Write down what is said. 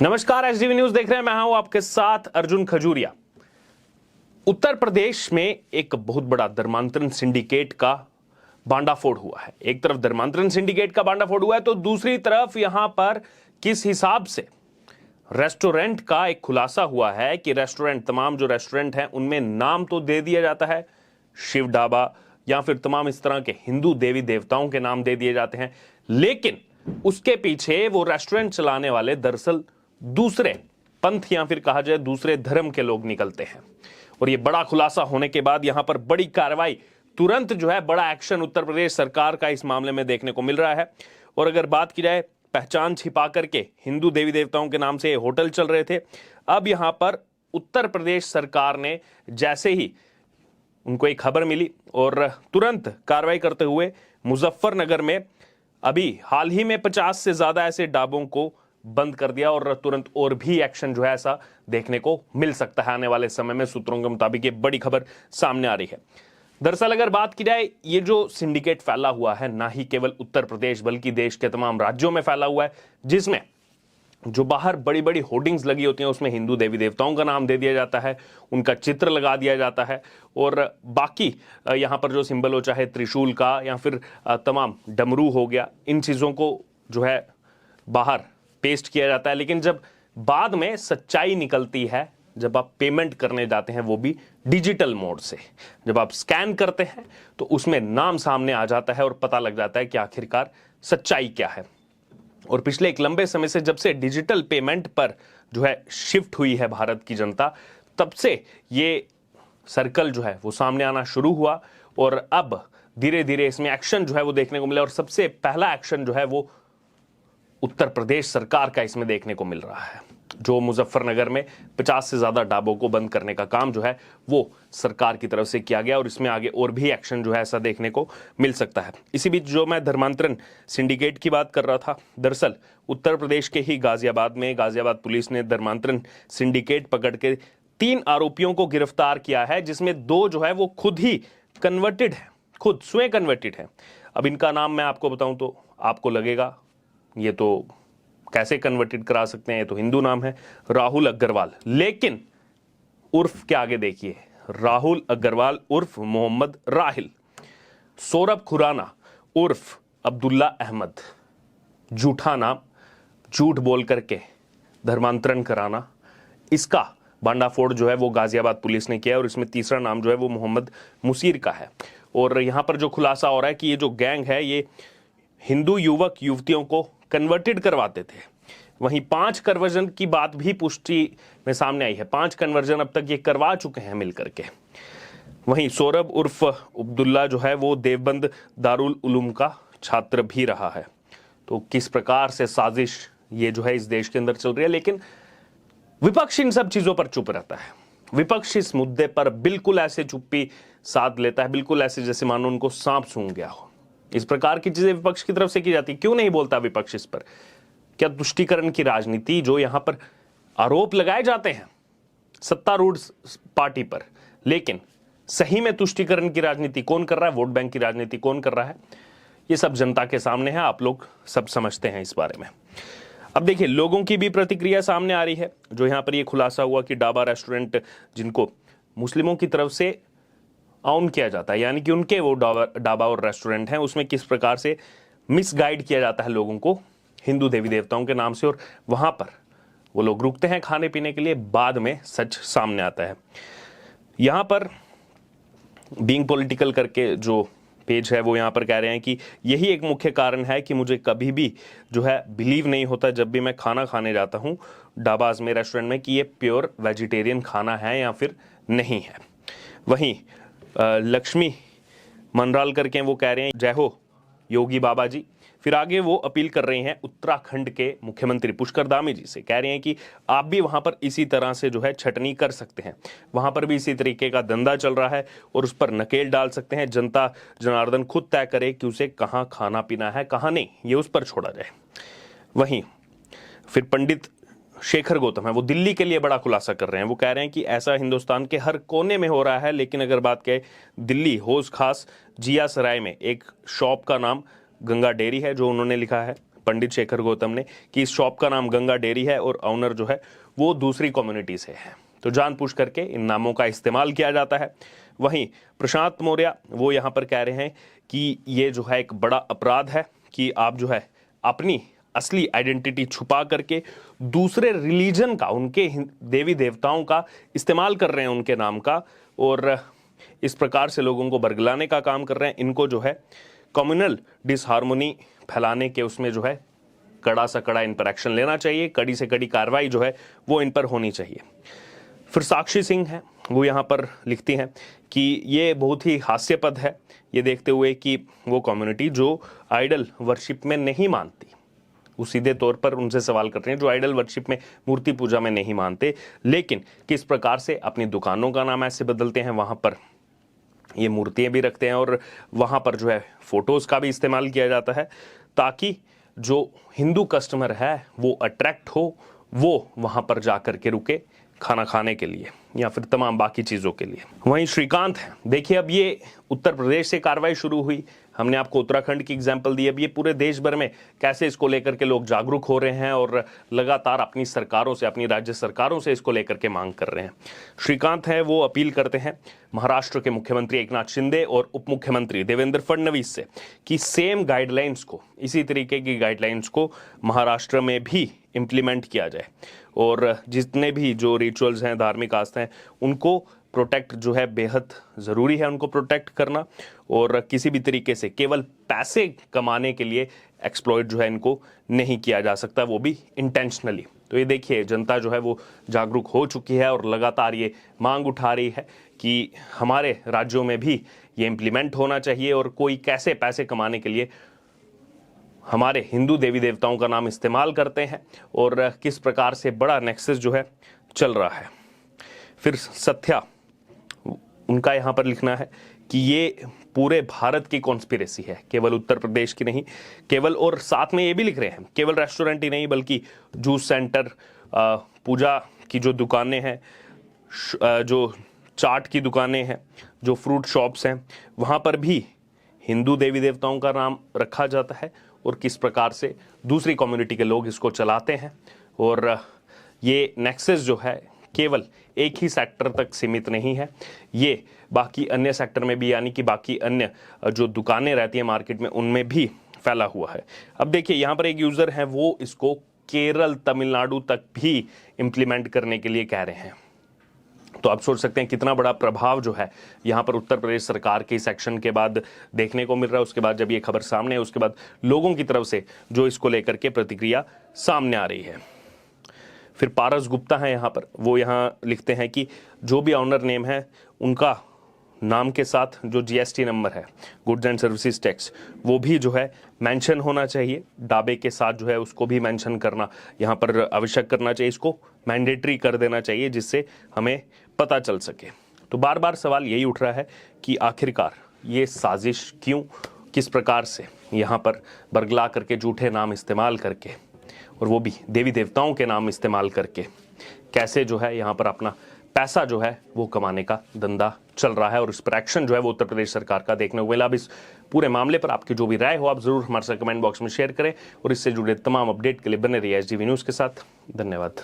नमस्कार, HDV news देख रहे हैं। मैं हूं आपके साथ अर्जुन खजूरिया। उत्तर प्रदेश में एक बहुत बड़ा धर्मांतरण सिंडिकेट का बांडाफोड़ हुआ है। एक तरफ धर्मांतरण सिंडिकेट का बांडाफोड़ हुआ है तो दूसरी तरफ यहां पर किस हिसाब से रेस्टोरेंट का एक खुलासा हुआ है कि तमाम जो रेस्टोरेंट हैं उनमें नाम तो दे दिया जाता है शिव ढाबा या फिर तमाम इस तरह के हिंदू देवी देवताओं के नाम दे दिए जाते हैं, लेकिन उसके पीछे वो रेस्टोरेंट चलाने वाले दरअसल दूसरे पंथ या फिर कहा जाए दूसरे धर्म के लोग निकलते हैं। और ये बड़ा खुलासा होने के बाद यहां पर बड़ी कार्रवाई, तुरंत जो है बड़ा एक्शन उत्तर प्रदेश सरकार का इस मामले में देखने को मिल रहा है। और अगर बात की जाए, पहचान छिपा करके हिंदू देवी देवताओं के नाम से होटल चल रहे थे। अब यहां पर उत्तर प्रदेश सरकार ने जैसे ही उनको एक खबर मिली और तुरंत कार्रवाई करते हुए मुजफ्फरनगर में अभी हाल ही में 50 से ज्यादा ऐसे ढाबों को बंद कर दिया और तुरंत और भी एक्शन जो है ऐसा देखने को मिल सकता है आने वाले समय में। सूत्रों के मुताबिक ये बड़ी खबर सामने आ रही है। दरअसल अगर बात की जाए, ये जो सिंडिकेट फैला हुआ है ना ही केवल उत्तर प्रदेश बल्कि देश के तमाम राज्यों में फैला हुआ है, जिसमें जो बाहर बड़ी बड़ी होर्डिंग्स लगी होती हैं उसमें हिंदू देवी देवताओं का नाम दे दिया जाता है, उनका चित्र लगा दिया जाता है और बाकी यहाँ पर जो सिंबल हो, चाहे त्रिशूल का या फिर तमाम डमरू हो गया, इन चीज़ों को जो है बाहर पेस्ट किया जाता है। लेकिन जब बाद में सच्चाई निकलती है, जब आप पेमेंट करने जाते हैं वो भी डिजिटल मोड से, जब आप स्कैन करते हैं तो उसमें नाम सामने आ जाता है और पता लग जाता है कि आखिरकार सच्चाई क्या है। और पिछले एक लंबे समय से जब से डिजिटल पेमेंट पर जो है शिफ्ट हुई है भारत की जनता, तब से ये सर्कल जो है वो सामने आना शुरू हुआ और अब धीरे धीरे इसमें एक्शन जो है वो देखने को मिला। और सबसे पहला एक्शन जो है वो उत्तर प्रदेश सरकार का इसमें देखने को मिल रहा है, जो मुजफ्फरनगर में 50 से ज्यादा ढाबों को बंद करने का काम जो है वो सरकार की तरफ से किया गया और इसमें आगे और भी एक्शन जो है ऐसा देखने को मिल सकता है। इसी बीच जो मैं धर्मांतरण सिंडिकेट की बात कर रहा था, दरअसल उत्तर प्रदेश के ही गाजियाबाद पुलिस ने धर्मांतरण सिंडिकेट पकड़ के 3 आरोपियों को गिरफ्तार किया है, जिसमें 2 जो है वो खुद ही कन्वर्टेड है, खुद स्वयं कन्वर्टेड है। अब इनका नाम मैं आपको बताऊं तो आपको लगेगा ये तो कैसे कन्वर्टेड करा सकते हैं, ये तो हिंदू नाम है, राहुल अग्रवाल। लेकिन उर्फ के आगे देखिए, राहुल अग्रवाल उर्फ मोहम्मद राहिल, सौरभ खुराना उर्फ अब्दुल्ला अहमद। झूठा नाम, झूठ बोल करके धर्मांतरण कराना, इसका बांडाफोड़ जो है वो गाजियाबाद पुलिस ने किया और इसमें तीसरा नाम जो है वो मोहम्मद मुसीर का है। और यहां पर जो खुलासा हो रहा है कि ये जो गैंग है ये हिंदू युवक युवतियों को कन्वर्टेड करवाते थे। वहीं 5 कन्वर्जन की बात भी पुष्टि में सामने आई है, 5 कन्वर्जन अब तक ये करवा चुके हैं मिलकर के। वहीं सौरभ उर्फ अब्दुल्ला जो है वो देवबंद दारुल उलूम का छात्र भी रहा है। तो किस प्रकार से साजिश ये जो है इस देश के अंदर चल रही है, लेकिन विपक्ष इन सब चीजों पर चुप रहता है। विपक्ष इस मुद्दे पर बिल्कुल ऐसे चुप्पी साध लेता है, बिल्कुल ऐसे जैसे मानो उनको सांप सूंघ गया हो। इस प्रकार की चीजें विपक्ष की तरफ से की जाती, क्यों नहीं बोलता विपक्ष इस पर? क्या तुष्टीकरण की राजनीति, जो यहां पर आरोप लगाए जाते हैं सत्तारूढ़ पार्टी पर, लेकिन सही में तुष्टीकरण की राजनीति कौन कर रहा है, वोट बैंक की राजनीति कौन कर रहा है, ये सब जनता के सामने है। आप लोग सब समझते हैं इस बारे में। अब देखिए, लोगों की भी प्रतिक्रिया सामने आ रही है। जो यहां पर यह खुलासा हुआ कि ढाबा रेस्टोरेंट जिनको मुस्लिमों की तरफ से ऑन किया जाता है, यानी कि उनके वो ढाबा और रेस्टोरेंट हैं, उसमें किस प्रकार से मिसगाइड किया जाता है लोगों को हिंदू देवी देवताओं के नाम से, और वहां पर वो लोग रुकते हैं खाने पीने के लिए, बाद में सच सामने आता है। यहां पर बीइंग पॉलिटिकल करके जो पेज है वो यहां पर कह रहे हैं कि यही एक मुख्य कारण है कि मुझे कभी भी जो है बिलीव नहीं होता जब भी मैं खाना खाने जाता हूं ढाबाज में, रेस्टोरेंट में, कि ये प्योर वेजिटेरियन खाना है या फिर नहीं है। वहीं लक्ष्मी मनराल करके वो कह रहे हैं जय हो योगी बाबा जी। फिर आगे वो अपील कर रहे हैं उत्तराखंड के मुख्यमंत्री पुष्कर धामी जी से, कह रहे हैं कि आप भी वहां पर इसी तरह से जो है छटनी कर सकते हैं, वहां पर भी इसी तरीके का धंधा चल रहा है और उस पर नकेल डाल सकते हैं। जनता जनार्दन खुद तय करे कि उसे कहां खाना पीना है कहां नहीं, ये उस पर छोड़ा जाए। वहीं फिर पंडित शेखर गौतम है, वो दिल्ली के लिए बड़ा खुलासा कर रहे हैं। वो कह रहे हैं कि ऐसा हिंदुस्तान के हर कोने में हो रहा है, लेकिन अगर बात करें दिल्ली, होश खास जिया सराय में एक शॉप का नाम गंगा डेयरी है, जो उन्होंने लिखा है, पंडित शेखर गौतम ने कि इस शॉप का नाम गंगा डेयरी है और ऑनर जो है वो दूसरी कम्युनिटी से है, तो जानबूझ करके इन नामों का इस्तेमाल किया जाता है। वहीं प्रशांत मौर्य वो यहाँ पर कह रहे हैं कि ये जो है एक बड़ा अपराध है कि आप जो है अपनी असली आइडेंटिटी छुपा करके दूसरे रिलीजन का, उनके देवी देवताओं का इस्तेमाल कर रहे हैं उनके नाम का, और इस प्रकार से लोगों को बरगलाने का काम कर रहे हैं। इनको जो है कम्युनल डिसहार्मोनी फैलाने के उसमें जो है कड़ा सा कड़ा इन पर एक्शन लेना चाहिए, कड़ी से कड़ी कार्रवाई जो है वो इन पर होनी चाहिए। फिर साक्षी सिंह है वो यहाँ पर लिखती हैं कि ये बहुत ही हास्यपद है, ये देखते हुए कि वो कम्युनिटी जो आइडल वर्शिप में नहीं मानती, वो सीधे तौर पर उनसे सवाल कर रहे हैं जो आइडल वर्शिप में, मूर्ति पूजा में नहीं मानते, लेकिन किस प्रकार से अपनी दुकानों का नाम ऐसे बदलते हैं, वहां पर ये मूर्तियां भी रखते हैं और वहां पर जो है फोटोज का भी इस्तेमाल किया जाता है ताकि जो हिंदू कस्टमर है वो अट्रैक्ट हो, वो वहां पर जाकर के रुके खाना खाने के लिए या फिर तमाम बाकी चीज़ों के लिए। वहीं श्रीकांत है, देखिए अब ये उत्तर प्रदेश से कार्रवाई शुरू हुई, हमने आपको उत्तराखंड की एग्जाम्पल दी, अब ये पूरे देश भर में कैसे इसको लेकर के लोग जागरूक हो रहे हैं और लगातार अपनी सरकारों से, अपनी राज्य सरकारों से इसको लेकर के मांग कर रहे हैं। श्रीकांत है वो अपील करते हैं महाराष्ट्र के मुख्यमंत्री एकनाथ शिंदे और उप मुख्यमंत्री देवेंद्र फडणवीस से कि सेम गाइडलाइंस को, इसी तरीके की गाइडलाइंस को महाराष्ट्र में भी इम्प्लीमेंट किया जाए और जितने भी जो रिचुअल्स हैं, धार्मिक आस्थाएं, उनको प्रोटेक्ट जो है बेहद ज़रूरी है, उनको प्रोटेक्ट करना, और किसी भी तरीके से केवल पैसे कमाने के लिए एक्सप्लॉइट जो है इनको नहीं किया जा सकता, वो भी इंटेंशनली। तो ये देखिए जनता जो है वो जागरूक हो चुकी है और लगातार ये मांग उठा रही है कि हमारे राज्यों में भी ये इम्प्लीमेंट होना चाहिए और कोई कैसे पैसे कमाने के लिए हमारे हिंदू देवी देवताओं का नाम इस्तेमाल करते हैं और किस प्रकार से बड़ा नेक्सस जो है चल रहा है। फिर सत्या, उनका यहाँ पर लिखना है कि ये पूरे भारत की कॉन्स्पिरेसी है, केवल उत्तर प्रदेश की नहीं, केवल, और साथ में ये भी लिख रहे हैं केवल रेस्टोरेंट ही नहीं बल्कि जूस सेंटर, पूजा की जो दुकानें हैं, जो चाट की दुकानें हैं, जो फ्रूट शॉप्स हैं, वहाँ पर भी हिंदू देवी देवताओं का नाम रखा जाता है और किस प्रकार से दूसरी कम्युनिटी के लोग इसको चलाते हैं। और ये नेक्सस जो है केवल एक ही सेक्टर तक सीमित नहीं है, ये बाकी अन्य सेक्टर में भी, यानी कि बाकी अन्य जो दुकानें रहती हैं मार्केट में, उनमें भी फैला हुआ है। अब देखिए यहाँ पर एक यूज़र है वो इसको केरल, तमिलनाडु तक भी इम्प्लीमेंट करने के लिए कह रहे हैं। तो आप सोच सकते हैं कितना बड़ा प्रभाव जो है यहाँ पर उत्तर प्रदेश सरकार के इस एक्शन के बाद देखने को मिल रहा है। उसके बाद जब ये खबर सामने है, उसके बाद लोगों की तरफ से जो इसको लेकर के प्रतिक्रिया सामने आ रही है। फिर पारस गुप्ता है यहाँ पर, वो यहाँ लिखते हैं कि जो भी ऑनर नेम है उनका नाम के साथ जो जीएसटी नंबर है, गुड्स एंड सर्विसेज टैक्स, वो भी जो है मेंशन होना चाहिए। ढाबे के साथ जो है उसको भी मेंशन करना यहाँ पर आवश्यक करना चाहिए, इसको मैंडेटरी कर देना चाहिए जिससे हमें पता चल सके। तो बार बार सवाल यही उठ रहा है कि आखिरकार ये साजिश क्यों, किस प्रकार से यहाँ पर बरगला करके झूठे नाम इस्तेमाल करके, और वो भी देवी देवताओं के नाम इस्तेमाल करके, कैसे जो है यहाँ पर अपना पैसा जो है वो कमाने का धंधा चल रहा है। और इस पर एक्शन जो है वो उत्तर प्रदेश सरकार का देखने को मिला। अब इस पूरे मामले पर आपकी जो भी राय हो आप जरूर हमारे साथ कमेंट बॉक्स में शेयर करें और इससे जुड़े तमाम अपडेट के लिए बने रहिए एसडीवी न्यूज़ के साथ। धन्यवाद।